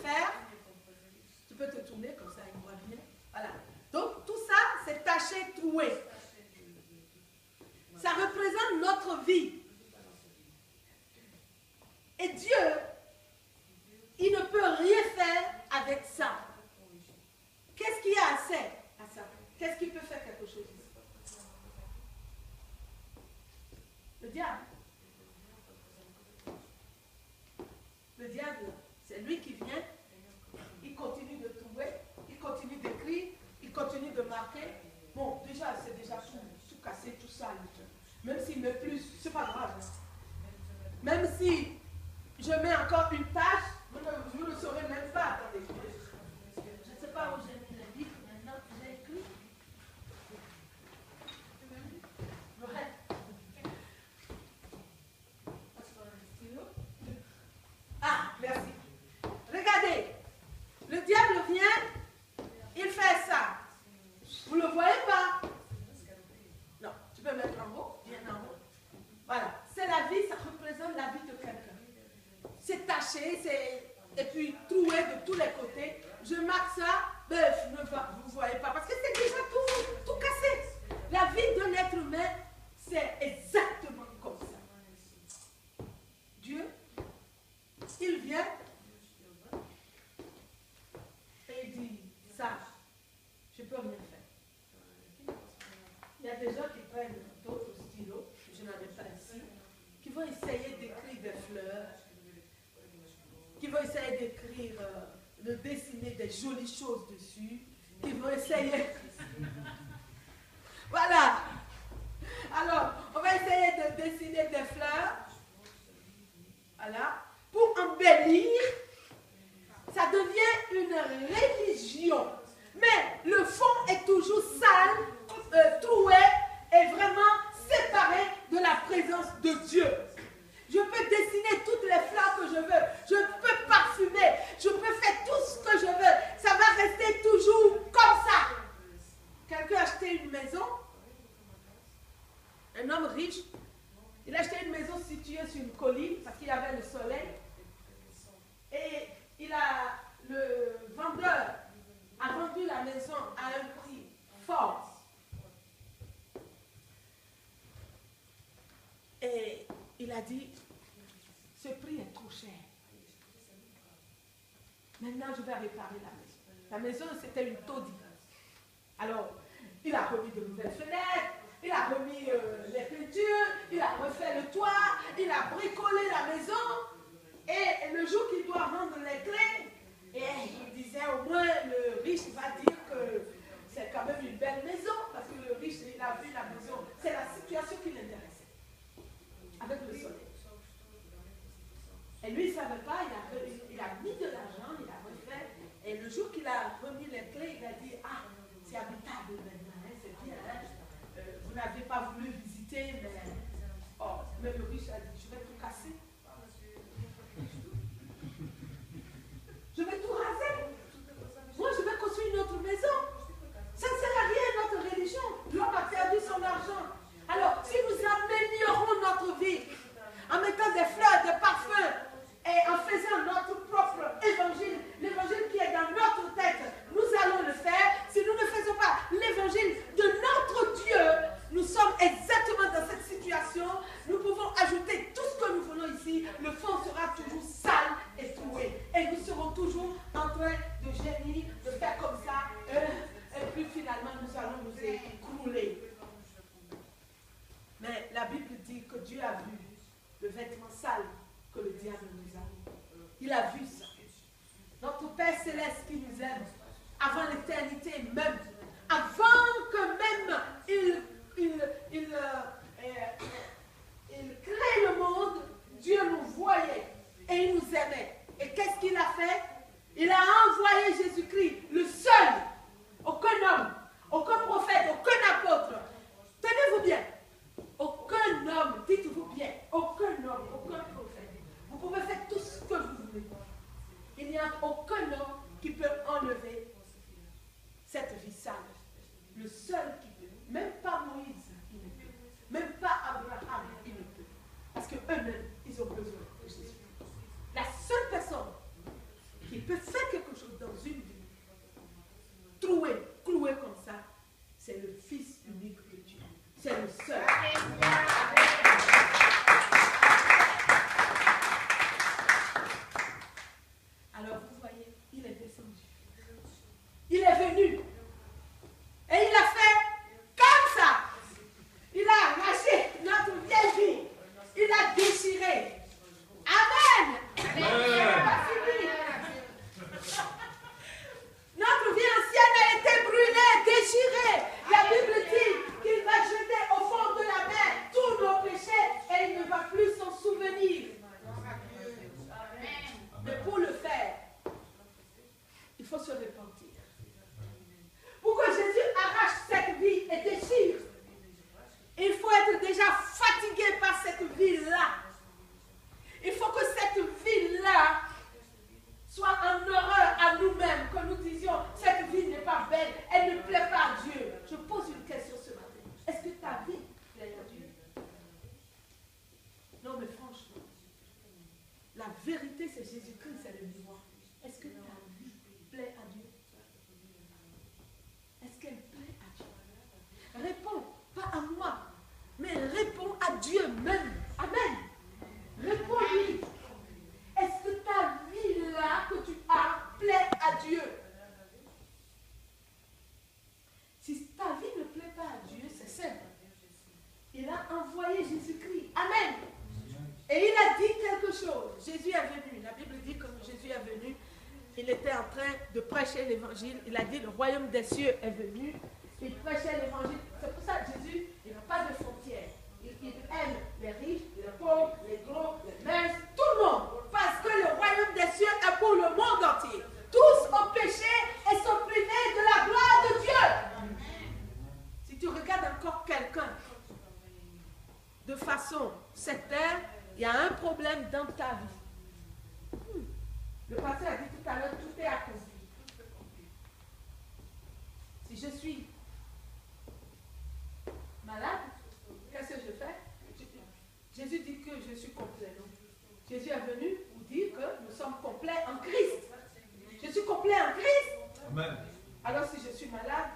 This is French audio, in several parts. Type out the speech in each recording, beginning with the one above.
faire. Tu peux te tourner comme ça, il voit bien. Voilà. Donc tout ça, c'est taché, troué. Ça représente notre vie. Et Dieu, il ne peut rien faire avec ça. Qu'est-ce qu'il y a à ça? Qu'est-ce qui peut faire quelque chose? Le diable. Le diable, c'est lui qui vient, il continue de trouver, il continue d'écrire, il continue de marquer. Bon, déjà, c'est déjà tout cassé, tout ça. Même s'il met plus, c'est pas grave. Même si je mets encore une tâche, vous ne le saurez même pas. Attendez. Je ne sais pas où j'ai mis le livre maintenant que j'ai écrit. Ah, merci. Regardez, le diable vient, il fait ça. Vous ne le voyez pas? Non, tu peux mettre en haut, bien en haut. Voilà, c'est la vie, ça représente la vie de quelqu'un. C'est taché, et puis troué de tous les côtés. Je marque ça, ben, vous ne voyez pas, parce que c'est déjà tout cassé. La vie d'un être humain, c'est exactement comme ça. Dieu, il vient et il dit, ça, je ne peux rien faire. Il y a des gens qui prennent d'autres stylos, je n'en ai pas ici, qui vont essayer d'écrire des fleurs, qui vont essayer d'écrire, de dessiner des jolies choses dessus, qui vont essayer... Voilà. Alors, on va essayer de dessiner des fleurs. Voilà. Pour embellir, ça devient une religion. Mais le fond est toujours sale, troué et vraiment séparé de la présence de Dieu. Je peux dessiner toutes les fleurs que je veux. Je peux parfumer. Je peux faire tout ce que je veux. Ça va rester toujours comme ça. Quelqu'un a acheté une maison. Un homme riche. Il a acheté une maison située sur une colline parce qu'il y avait le soleil. Et le vendeur a vendu la maison à un prix fort. Et il a dit, ce prix est trop cher. Maintenant, je vais réparer la maison. La maison, c'était une taudis. Alors, il a remis de nouvelles fenêtres, il a remis les peintures, il a refait le toit, il a bricolé la maison. Et le jour qu'il doit rendre les clés, et il disait au moins, le riche va dire que c'est quand même une belle maison, parce que le riche, il a vu la maison. C'est la situation qui l'intéressait. Avec le soleil. Et lui, il ne savait pas, il a mis de l'argent, il a refait. Et le jour qu'il a remis les clés, il a dit, ah, c'est habitable maintenant, hein, c'est bien. Hein. Vous n'avez pas voulu visiter, mais le riche a dit, je vais tout casser. Je vais tout raser. Moi, je vais construire une autre maison. Ça ne sert à rien, notre religion. L'homme a perdu son argent. Alors, si nous améliorons notre vie, en mettant des fleurs, des parfums, et en faisant notre propre évangile, l'évangile qui est dans notre tête, nous allons le faire. Si nous ne faisons pas l'évangile de notre Dieu, nous sommes exactement dans cette situation. Nous pouvons ajouter tout ce que nous voulons ici. Le fond sera toujours sale et troué. Et nous serons toujours en train de gémir, de faire comme ça. Et puis finalement, nous allons nous écrouler. Mais la Bible dit que Dieu a vu le vêtement sale que le diable nous a. Il a vu ça. Notre Père Céleste qui nous aime, avant l'éternité même, avant que même il crée le monde, Dieu nous voyait et il nous aimait. Et qu'est-ce qu'il a fait? Il a envoyé Jésus-Christ, le seul, aucun homme, aucun prophète, aucun apôtre. Tenez-vous bien. Aucun homme, dites-vous bien, aucun homme, aucun prophète. Vous pouvez faire tout ce que vous voulez. Il n'y a aucun homme qui peut enlever cette vie sale. Le seul qui peut. Même pas Moïse, il ne peut. Même pas Abraham, il ne peut. Parce qu'eux-mêmes, ils ont besoin de Jésus. La seule personne qui peut faire quelque chose dans une vie, cloué comme ça, c'est le Fils unique de Dieu. C'est le seul. Alors vous voyez, il est descendu. Il est venu. Et il a fait comme ça. Il a arraché notre vieille vie. Il a déchiré. Amen. Notre vie ancienne a été brûlée, déchirée. La Bible dit qu'il va jeter au fond de la mer tous nos péchés et il ne va plus s'en souvenir. Mais pour le faire, il faut se repentir. Pour que Jésus arrache cette vie et déchire, il faut être déjà fatigué par cette vie-là. Il faut que cette vie-là soit en horreur à nous-mêmes, que nous disions, cette vie n'est pas belle, elle ne plaît pas à Dieu. Je pose une question ce matin. Est-ce que ta vie plaît à Dieu? Non, mais franchement, la vérité, c'est Jésus-Christ, c'est le miroir. Est-ce que ta vie plaît à Dieu? Est-ce qu'elle plaît à Dieu? Réponds, pas à moi, mais réponds à Dieu même. Amen. Réponds-lui. Est-ce que ta vie-là que tu as plaît à Dieu? Si ta vie ne plaît pas à Dieu, c'est simple. Il a envoyé Jésus-Christ. Amen. Et il a dit quelque chose. Jésus est venu. La Bible dit que Jésus est venu. Il était en train de prêcher l'évangile. Il a dit le royaume des cieux est venu. Il prêchait l'évangile. C'est pour ça que Jésus, il n'a pas de frontières. Il aime les riches, les pauvres, les gros, les minces, tout le monde. Parce que le royaume des cieux est pour le monde entier. Tous ont péché et sont privés de la gloire de Dieu. Si tu regardes encore quelqu'un de façon sectaire, il y a un problème dans ta vie. Le pasteur a dit tout à l'heure, tout est accompli. Si je suis malade, qu'est-ce que je fais? Jésus dit que je suis complet. Non? Jésus est venu pour dire que nous sommes complets en Christ. Je suis complet en Christ. Amen. Alors si je suis malade,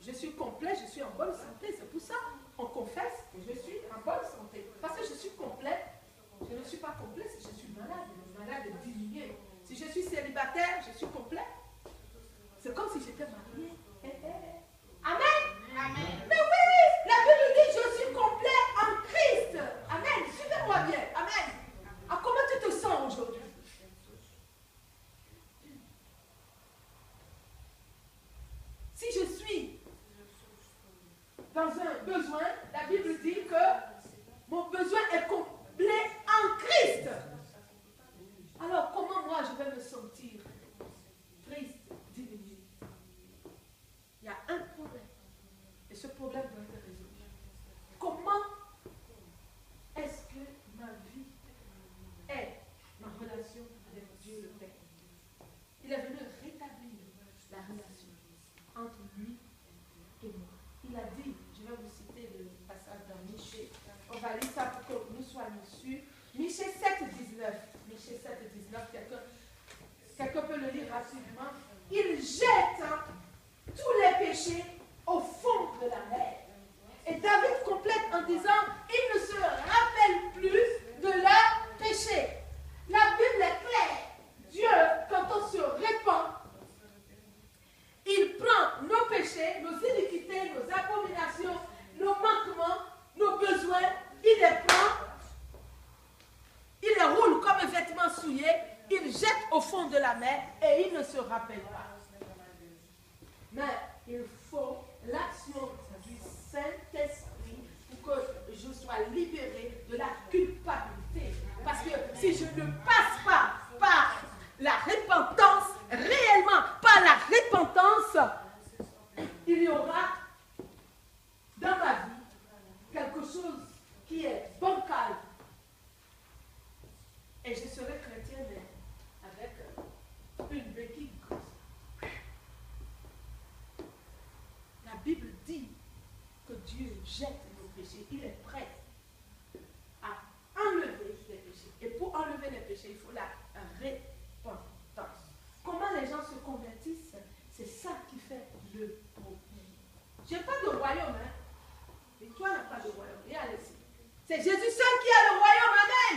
je suis complet, je suis en bonne santé. C'est pour ça qu'on confesse que je suis en bonne santé. Parce que je suis complet. Je ne suis pas complet si je suis malade. Le malade est diminué. Si je suis célibataire, je suis complet. C'est comme si j'étais mariée. Amen. Amen. Mais oui, la Bible dit je suis complet en Christ. Amen. Suivez-moi bien. Amen. Ah, comment tu te sens aujourd'hui? Si je suis dans un besoin, la Bible dit que mon besoin est complet en Christ. Alors comment moi je vais me sentir triste, diminué? Il y a un problème. Et ce problème doit être résolu. Comment est-ce que ma vie est ma relation avec Dieu le Père? Il est venu rétablir la relation entre lui et moi. Il a dit, je vais vous citer le passage dans Michée. On va lire ça pour que nous soyons sûrs. Michée 7, 19. Michée 7, 19, quelqu'un peut le lire rapidement. Il jette tous les péchés au fond de la mer. Et David complète en disant, il ne se rappelle plus de leurs péchés. La Bible est claire. Dieu, quand on se répand, il prend nos péchés, nos iniquités, nos abominations, nos manquements, nos besoins, il les prend, il les roule comme un vêtement souillé, il jette au fond de la mer et il ne se rappelle pas. Mais il faut l'action du Saint-Esprit pour que je sois libéré de la culpabilité. Parce que si je ne passe pas par la repentance, réellement par la repentance, il y aura dans ma vie quelque chose qui est bancal. Et je serai chrétien, mais avec une béquille grosse. La Bible dit que Dieu jette nos péchés. Il est prêt à enlever les péchés. Et pour enlever les péchés, il faut la repentance. Comment royaume. Hein. Et toi n'a pas de royaume. Et allez-y. C'est Jésus seul qui a le royaume. Amen.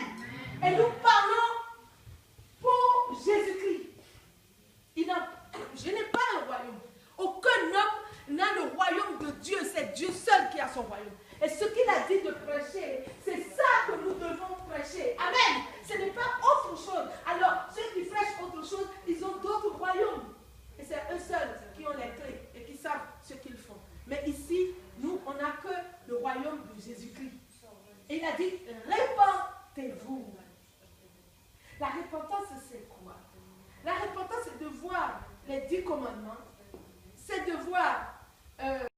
Et nous parlons pour Jésus-Christ. Je n'ai pas le royaume. Aucun homme n'a le royaume de Dieu. C'est Dieu seul qui a son royaume. Et ce qu'il a dit de prêcher, c'est ça que nous devons prêcher. Amen. Ce n'est pas autre chose. Alors, ceux qui prêchent autre chose, ils ont d'autres royaumes. Et c'est eux seuls qui ont les clés et qui savent ce qu'ils font. Mais ici, nous, on n'a que le royaume de Jésus-Christ. Et il a dit, répentez-vous. La repentance, c'est quoi? La repentance, c'est de voir les 10 commandements. C'est de voir